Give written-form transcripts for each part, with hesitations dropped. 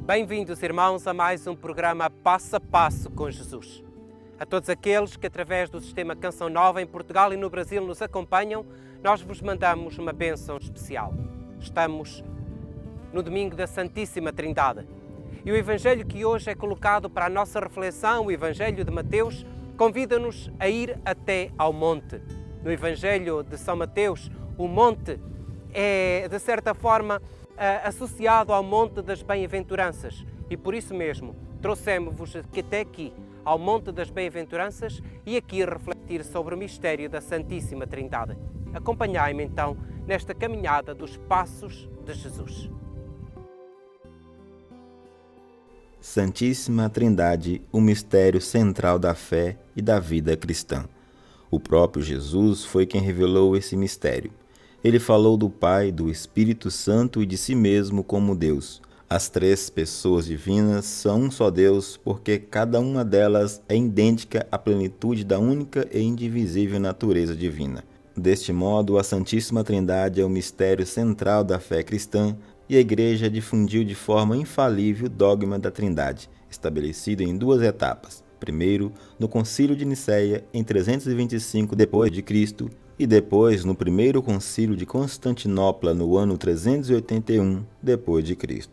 Bem-vindos, irmãos, a mais um programa Passo a Passo com Jesus. A todos aqueles que, através do sistema Canção Nova em Portugal e no Brasil, nos acompanham, nós vos mandamos uma bênção especial. Estamos no domingo da Santíssima Trindade. E o Evangelho que hoje é colocado para a nossa reflexão, o Evangelho de Mateus, convida-nos a ir até ao monte. No Evangelho de São Mateus, o monte é, de certa forma, associado ao Monte das Bem-aventuranças. E por isso mesmo, trouxemos-vos até aqui, ao Monte das Bem-aventuranças, e aqui refletir sobre o mistério da Santíssima Trindade. Acompanhai-me então nesta caminhada dos passos de Jesus. Santíssima Trindade, o mistério central da fé e da vida cristã. O próprio Jesus foi quem revelou esse mistério. Ele falou do Pai, do Espírito Santo e de si mesmo como Deus. As três pessoas divinas são um só Deus, porque cada uma delas é idêntica à plenitude da única e indivisível natureza divina. Deste modo, a Santíssima Trindade é o mistério central da fé cristã, e a Igreja difundiu de forma infalível o dogma da Trindade, estabelecido em duas etapas. Primeiro, no Concílio de Nicéia, em 325 d.C., e depois no primeiro Concílio de Constantinopla, no ano 381 d.C.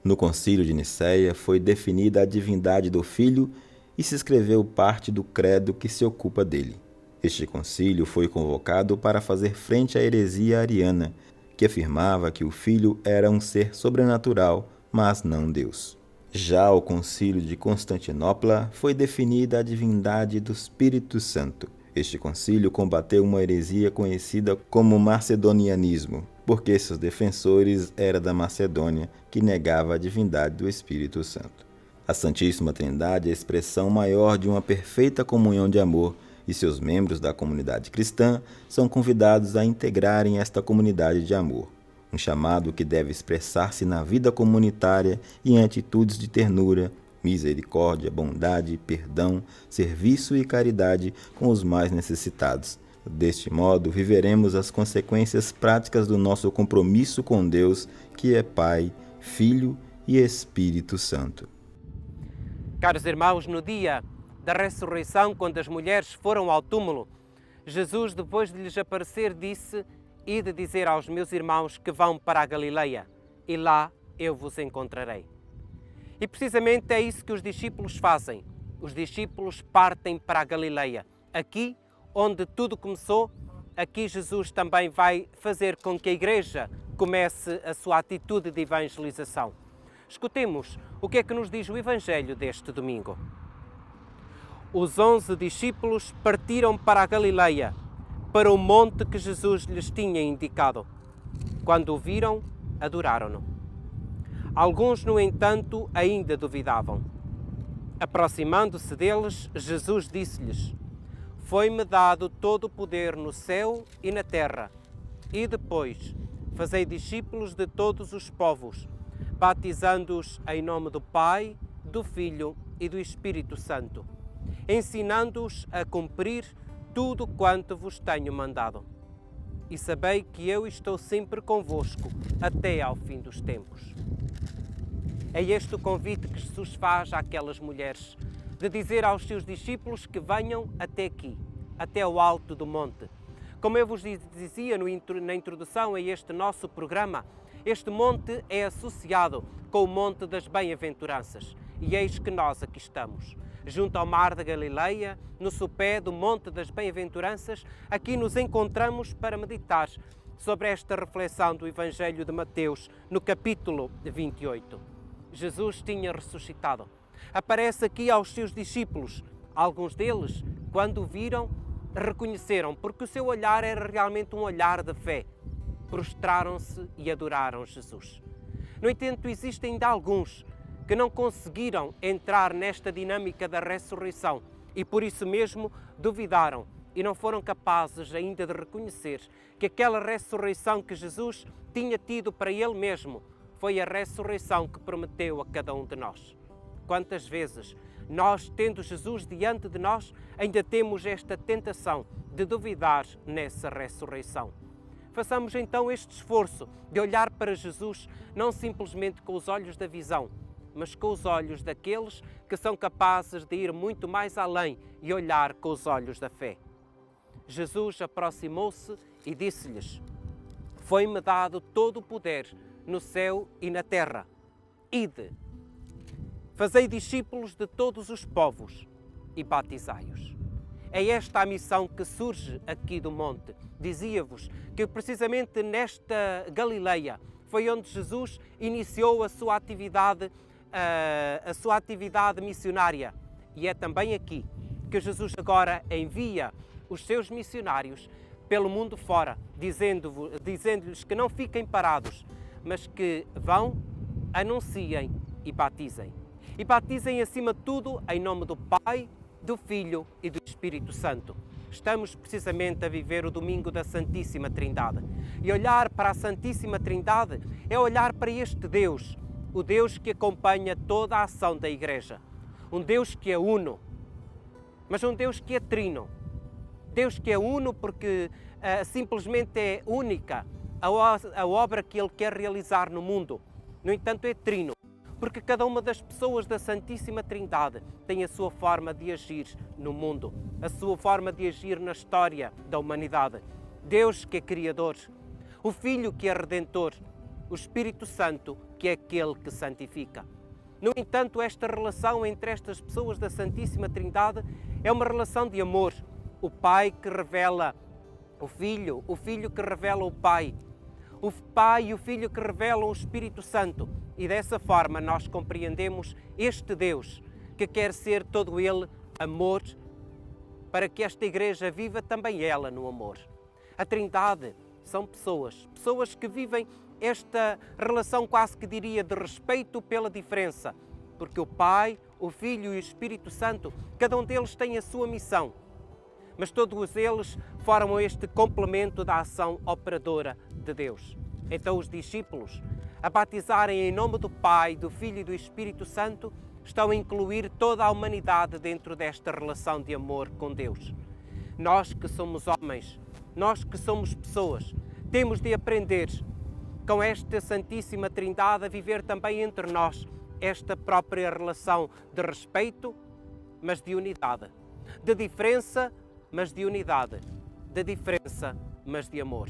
No Concílio de Nicéia foi definida a divindade do Filho e se escreveu parte do credo que se ocupa dele. Este concílio foi convocado para fazer frente à heresia ariana, que afirmava que o Filho era um ser sobrenatural, mas não Deus. Já ao Concílio de Constantinopla foi definida a divindade do Espírito Santo. Este concílio combateu uma heresia conhecida como macedonianismo, porque seus defensores eram da Macedônia, que negava a divindade do Espírito Santo. A Santíssima Trindade é a expressão maior de uma perfeita comunhão de amor, e seus membros da comunidade cristã são convidados a integrarem esta comunidade de amor. Um chamado que deve expressar-se na vida comunitária e em atitudes de ternura, misericórdia, bondade, perdão, serviço e caridade com os mais necessitados. Deste modo, viveremos as consequências práticas do nosso compromisso com Deus, que é Pai, Filho e Espírito Santo. Caros irmãos, no dia da ressurreição, quando as mulheres foram ao túmulo, Jesus, depois de lhes aparecer, disse: "Ide dizer aos meus irmãos que vão para a Galileia, e lá eu vos encontrarei." E precisamente é isso que os discípulos fazem. Os discípulos partem para a Galileia. Aqui, onde tudo começou, aqui Jesus também vai fazer com que a Igreja comece a sua atitude de evangelização. Escutemos o que é que nos diz o Evangelho deste domingo. Os 11 discípulos partiram para a Galileia, para o monte que Jesus lhes tinha indicado. Quando o viram, adoraram-no. Alguns, no entanto, ainda duvidavam. Aproximando-se deles, Jesus disse-lhes: "Foi-me dado todo o poder no céu e na terra. E depois, fazei discípulos de todos os povos, batizando-os em nome do Pai, do Filho e do Espírito Santo, ensinando-os a cumprir tudo quanto vos tenho mandado. E sabei que eu estou sempre convosco até ao fim dos tempos." É este o convite que Jesus faz àquelas mulheres, de dizer aos seus discípulos que venham até aqui, até o alto do monte. Como eu vos dizia na introdução a este nosso programa, este monte é associado com o Monte das Bem-aventuranças. E eis que nós aqui estamos, junto ao mar da Galileia, no sopé do Monte das Bem-aventuranças. Aqui nos encontramos para meditar sobre esta reflexão do Evangelho de Mateus, no capítulo 28. Jesus tinha ressuscitado. Aparece aqui aos seus discípulos. Alguns deles, quando o viram, reconheceram, porque o seu olhar era realmente um olhar de fé. Prostraram-se e adoraram Jesus. No entanto, existem ainda alguns que não conseguiram entrar nesta dinâmica da ressurreição e por isso mesmo duvidaram e não foram capazes ainda de reconhecer que aquela ressurreição que Jesus tinha tido para Ele mesmo foi a ressurreição que prometeu a cada um de nós. Quantas vezes nós, tendo Jesus diante de nós, ainda temos esta tentação de duvidar nessa ressurreição. Façamos então este esforço de olhar para Jesus não simplesmente com os olhos da visão, mas com os olhos daqueles que são capazes de ir muito mais além e olhar com os olhos da fé. Jesus aproximou-se e disse-lhes: Foi-me dado todo o poder no céu e na terra. Ide, fazei discípulos de todos os povos e batizai-os. É esta a missão que surge aqui do monte. Dizia-vos que precisamente nesta Galileia foi onde Jesus iniciou a sua atividade missionária. E é também aqui que Jesus agora envia os seus missionários pelo mundo fora, dizendo-lhes que não fiquem parados, mas que vão, anunciem e batizem. E batizem acima de tudo em nome do Pai, do Filho e do Espírito Santo. Estamos precisamente a viver o domingo da Santíssima Trindade. E olhar para a Santíssima Trindade é olhar para este Deus, o Deus que acompanha toda a ação da Igreja. Um Deus que é uno, mas um Deus que é trino. Deus que é uno porque simplesmente é única a obra que Ele quer realizar no mundo. No entanto, é trino, porque cada uma das pessoas da Santíssima Trindade tem a sua forma de agir no mundo, a sua forma de agir na história da humanidade. Deus que é Criador, o Filho que é Redentor, o Espírito Santo que é aquele que santifica. No entanto, esta relação entre estas pessoas da Santíssima Trindade é uma relação de amor. O Pai que revela o Filho que revela o Pai e o Filho que revelam o Espírito Santo. E dessa forma nós compreendemos este Deus que quer ser todo Ele amor, para que esta Igreja viva também ela no amor. A Trindade são pessoas que vivem esta relação quase que diria de respeito pela diferença, porque o Pai, o Filho e o Espírito Santo, cada um deles tem a sua missão, mas todos eles formam este complemento da ação operadora de Deus. Então os discípulos, a batizarem em nome do Pai, do Filho e do Espírito Santo, estão a incluir toda a humanidade dentro desta relação de amor com Deus. Nós que somos homens, nós que somos pessoas, temos de aprender com esta Santíssima Trindade a viver também entre nós esta própria relação de respeito, mas de unidade, de diferença, mas de unidade, de diferença, mas de amor.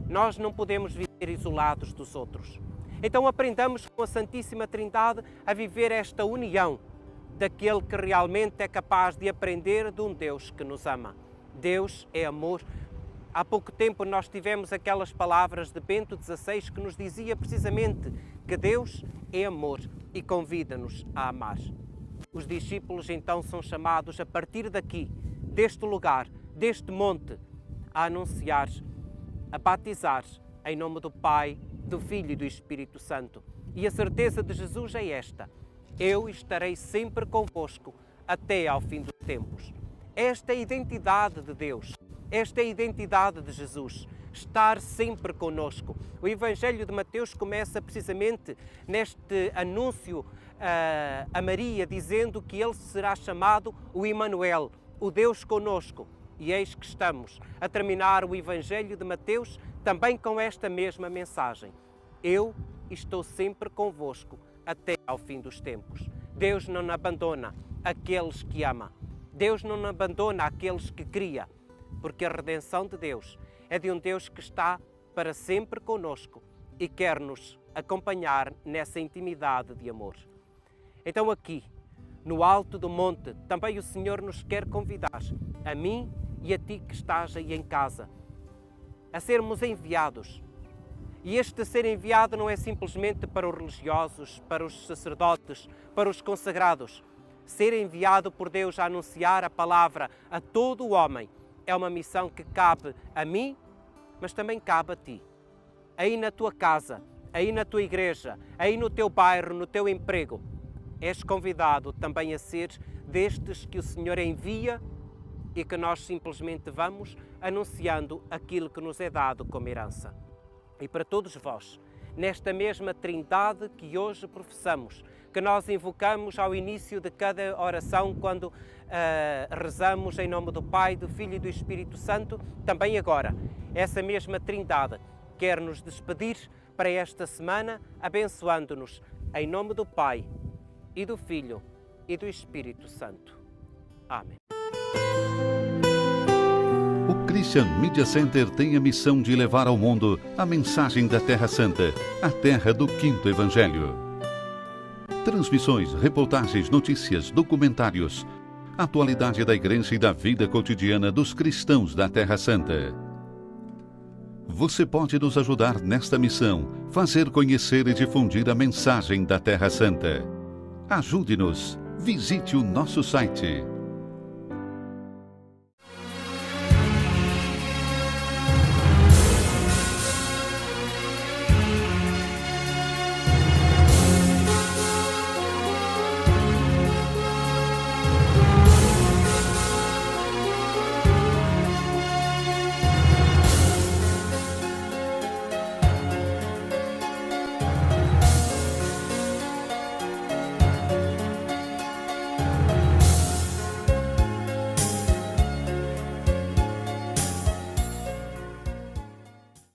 Nós não podemos viver isolados dos outros. Então aprendamos com a Santíssima Trindade a viver esta união daquele que realmente é capaz de aprender de um Deus que nos ama. Deus é amor. Há pouco tempo nós tivemos aquelas palavras de Bento XVI que nos dizia precisamente que Deus é amor e convida-nos a amar. Os discípulos então são chamados a partir daqui, deste lugar, deste monte, a anunciar, a batizar em nome do Pai, do Filho e do Espírito Santo. E a certeza de Jesus é esta: eu estarei sempre convosco até ao fim dos tempos. Esta é a identidade de Deus, esta é a identidade de Jesus, estar sempre conosco. O Evangelho de Mateus começa precisamente neste anúncio a Maria, dizendo que ele será chamado o Emmanuel, o Deus conosco. E eis que estamos a terminar o Evangelho de Mateus também com esta mesma mensagem: eu estou sempre convosco até ao fim dos tempos. Deus não abandona aqueles que ama. Deus não abandona aqueles que cria, porque a redenção de Deus é de um Deus que está para sempre conosco e quer nos acompanhar nessa intimidade de amor. Então aqui, no alto do monte, também o Senhor nos quer convidar, a mim e a ti que estás aí em casa, a sermos enviados. E este ser enviado não é simplesmente para os religiosos, para os sacerdotes, para os consagrados. Ser enviado por Deus a anunciar a palavra a todo o homem é uma missão que cabe a mim, mas também cabe a ti. Aí na tua casa, aí na tua igreja, aí no teu bairro, no teu emprego, és convidado também a ser destes que o Senhor envia e que nós simplesmente vamos anunciando aquilo que nos é dado como herança. E para todos vós, nesta mesma Trindade que hoje professamos, que nós invocamos ao início de cada oração quando rezamos em nome do Pai, do Filho e do Espírito Santo, também agora, essa mesma Trindade quer nos despedir para esta semana, abençoando-nos em nome do Pai, e do Filho, e do Espírito Santo. Amém. O Christian Media Center tem a missão de levar ao mundo a mensagem da Terra Santa, a terra do Quinto Evangelho. Transmissões, reportagens, notícias, documentários, atualidade da Igreja e da vida cotidiana dos cristãos da Terra Santa. Você pode nos ajudar nesta missão, fazer conhecer e difundir a mensagem da Terra Santa. Ajude-nos. Visite o nosso site